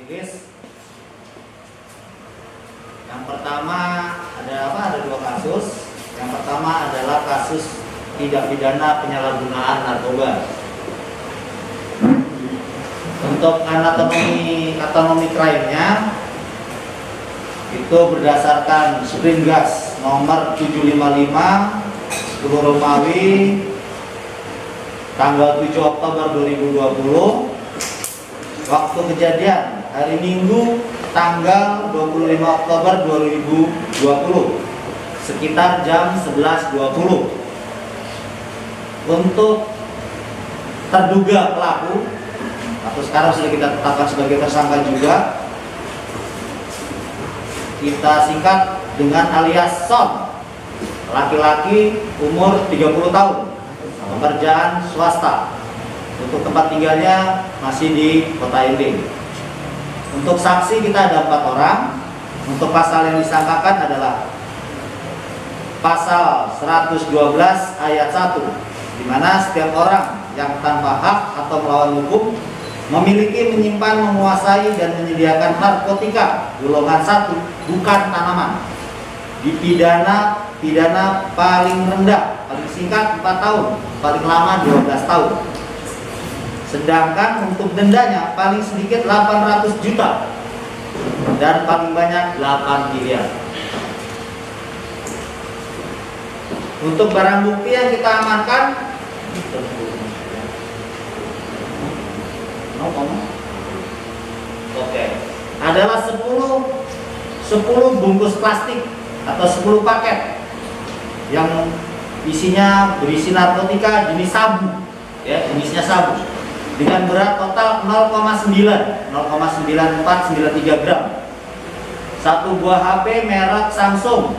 rilis. Yang pertama ada dua kasus. Yang pertama adalah kasus tindak pidana penyalahgunaan narkoba. Untuk anatomi crime-nya itu berdasarkan sprint gas nomor 755 10 Romawi tanggal 7 Oktober 2020. Waktu kejadian hari Minggu tanggal 25 Oktober 2020 sekitar jam 11.20. Untuk terduga pelaku atau sekarang sudah kita tetapkan sebagai tersangka juga, kita singkat dengan alias Son, laki-laki umur 30 tahun, pekerjaan swasta. Untuk tempat tinggalnya masih di Kota Inding. Untuk saksi kita ada 4 orang. Untuk pasal yang disangkakan adalah pasal 112 ayat 1, di mana setiap orang yang tanpa hak atau melawan hukum memiliki, menyimpan, menguasai, dan menyediakan narkotika golongan 1 bukan tanaman dipidana pidana paling rendah, paling singkat 4 tahun, paling lama 12 tahun. Sedangkan untuk dendanya paling sedikit 800 juta dan paling banyak 8 miliar. Untuk barang bukti yang kita amankan adalah 10 bungkus plastik atau 10 paket yang isinya berisi narkotika jenis sabu, ya, jenisnya sabu, dengan berat total 0,9493 gram. 1 buah HP merek Samsung,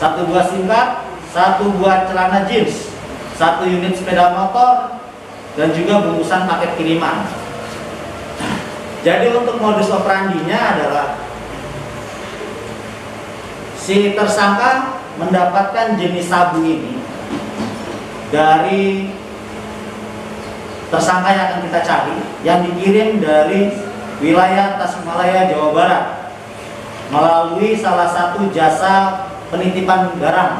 1 buah SIM card, 1 buah celana jeans, 1 unit sepeda motor, dan juga bungkusan paket kiriman. Jadi untuk modus operandinya adalah si tersangka mendapatkan jenis sabu ini dari tersangka yang akan kita cari, yang dikirim dari wilayah Tasikmalaya, Jawa Barat, melalui salah satu jasa penitipan barang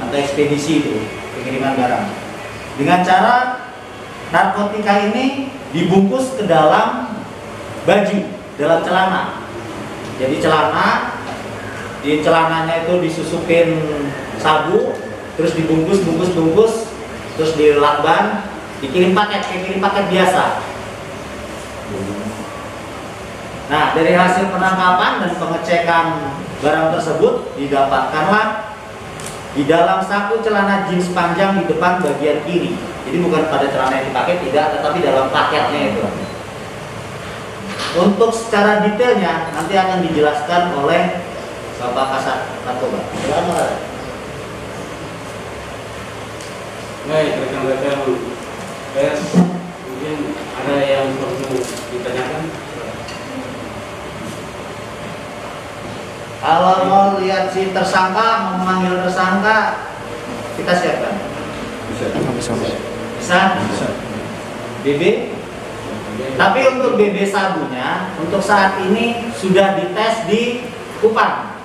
atau ekspedisi, itu pengiriman barang, dengan cara narkotika ini dibungkus ke dalam baju, dalam celana. Jadi di celananya itu disusupin sabu, terus dibungkus, terus dilakban, dikirim paket, kayak kirim paket biasa. Nah, dari hasil penangkapan dan pengecekan barang tersebut, didapatkanlah di dalam saku celana jeans panjang di depan bagian kiri. Jadi bukan pada celana yang dipakai, tidak, tetapi dalam paketnya itu. Untuk secara detailnya nanti akan dijelaskan oleh Bapak Kasat Narkoba. Baik, rekan-rekan pers, mungkin ada yang perlu ditanyakan. Kalau mau lihat si tersangka, mau memanggil tersangka, kita siapkan. Bisa. BB. Tapi untuk BB sabunya, untuk saat ini sudah dites di Kupang,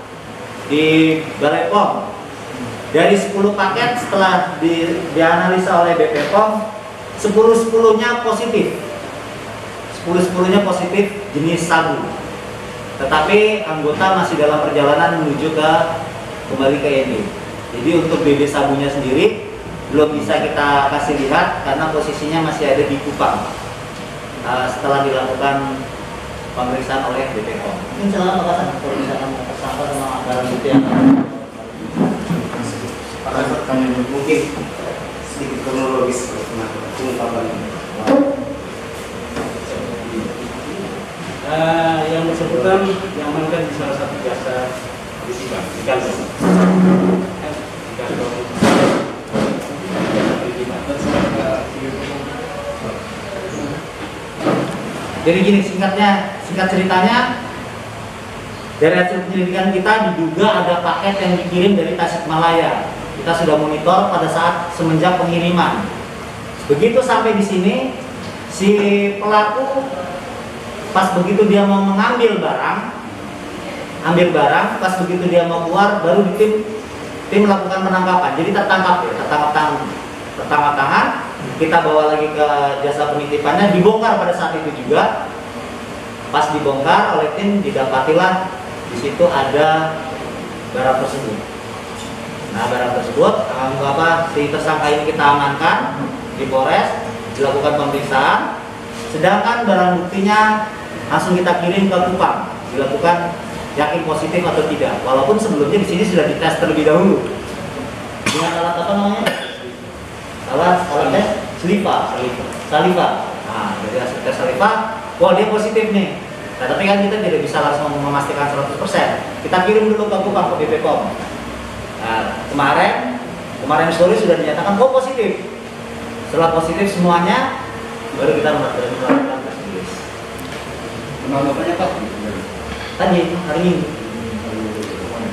di Balai POM. Dari 10 paket setelah dianalisa oleh BP POM, 10-10-nya positif. 10-10-nya positif jenis sabu. Tetapi anggota masih dalam perjalanan menuju kembali ke ini. Jadi untuk BB sabunya sendiri belum bisa kita kasih lihat karena posisinya masih ada di Kupang. Setelah dilakukan pemeriksaan oleh BP POM. Mungkin salah Pak Hasan, kalau misalkan tersangka sama barang bukti yang mungkin sedikit kronologis pengungkapan ini. Yang bersangkutan diamankan di salah satu jasa penitipan di kantor. Jadi gini, singkat ceritanya, dari hasil penyelidikan kita diduga ada paket yang dikirim dari Tasikmalaya. Kita sudah monitor pada saat semenjak pengiriman. Begitu sampai di sini, si pelaku pas begitu dia mau mengambil barang, pas begitu dia mau keluar, baru tim melakukan penangkapan. Jadi tertangkap ya, tertangkap tangan, kita bawa lagi ke jasa penitipannya, dibongkar pada saat itu juga. Pas dibongkar oleh tim, didapatilah di situ ada barang tersebut. Nah, barang tersebut si tersangka ini kita amankan di Polres, dilakukan pemeriksaan. Sedangkan barang buktinya langsung kita kirim ke Kupang, dilakukan yakin positif atau tidak. Walaupun sebelumnya di sini sudah dites terlebih dahulu dengan alat apa namanya? Alat tes saliva. Nah, dari hasil tes saliva, wah dia positif nih. Nah, tapi kan kita tidak bisa langsung memastikan 100%. Kita kirim dulu ke Kupang, ke BPOM. Nah, kemarin sore sudah dinyatakan positif. Setelah positif semuanya, baru kita melakukan tes rilis. Penangkapannya Pak? Tadi hari Minggu.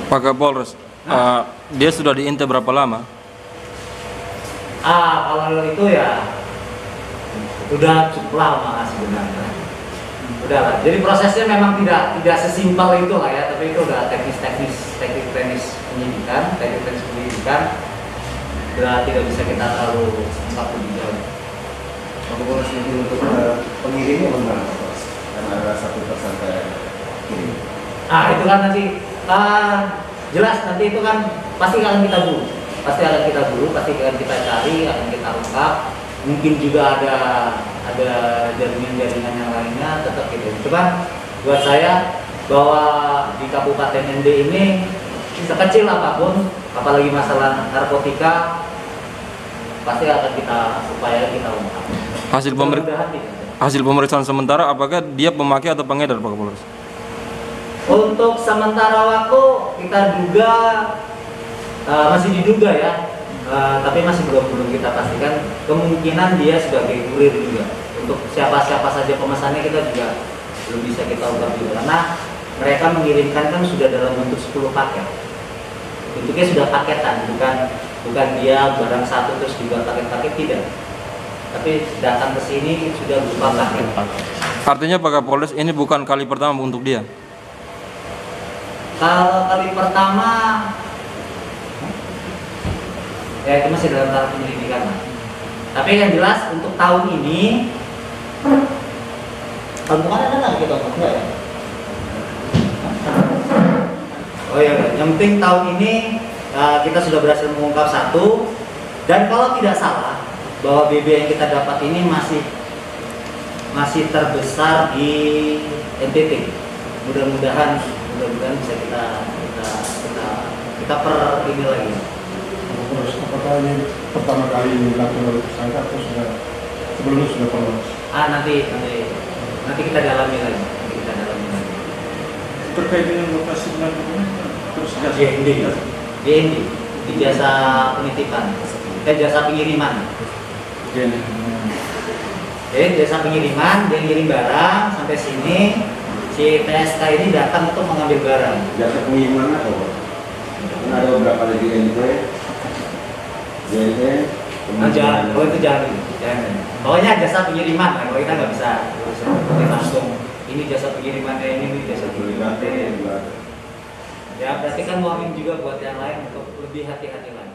Pak Kapolres, dia sudah diintai berapa lama? Kalau itu ya udah cukup lama sebenarnya. Udahlah. Jadi prosesnya memang tidak sesimpel itu lah ya, tapi itu udah teknis penyidikan, udah tidak bisa kita terlalu ungkap lebih jauh. Kapolres ini untuk pengirimnya benar, karena ada satu tersangka kirim. Itu kan nanti jelas nanti itu kan pasti akan kita buru, pasti akan kita cari, akan kita ungkap. Mungkin juga ada jaringan-jaringan yang lainnya, tetap gitu. Cuma buat saya bahwa di Kabupaten ND ini sekecil apapun, apalagi masalah narkotika, pasti akan kita upaya kita ungkap. Hasil pemeriksaan sementara apakah dia pemakai atau pengedar, Pak Kapolres? Untuk sementara waktu kita duga masih diduga ya, tapi masih belum kita pastikan. Kemungkinan dia sebagai kurir juga. Untuk siapa saja pemesannya kita juga belum bisa kita ungkap juga, karena mereka mengirimkan kan sudah dalam bentuk 10 paket. Bentuknya sudah paketan, bukan dia barang satu terus dibuat paket-paket, tidak. Tapi datang ke sini sudah berupa paket. Artinya Pak Kapolres ini bukan kali pertama untuk dia? Kalau kali pertama ya itu masih dalam tahap penyelidikan. Tapi yang jelas untuk tahun ini tahun kemarin ada nggak kita enggak ya? Oh ya, yang penting tahun ini kita sudah berhasil mengungkap satu, dan kalau tidak salah bahwa BB yang kita dapat ini masih terbesar di NTT. Mudah-mudahan bisa kita per ini lagi. Apakah ini pertama kali dilakukan oleh tersangka atau sebelumnya sudah pernah? Nanti kita dalami lagi. Terkait dengan lokasi penangkapan terus di jasa penitipan, jasa pengiriman. Jadi jasa pengiriman, dia ngirim barang sampai sini, si PSK ini datang untuk mengambil barang. Jasa pengiriman atau ada beberapa lagi jangan. Pokoknya jasa pengiriman, kalau kita nggak bisa langsung. Ini jasa pengirimannya, ini jasa pengirimannya. Ya berarti kan warning juga buat yang lain untuk lebih hati-hati lagi.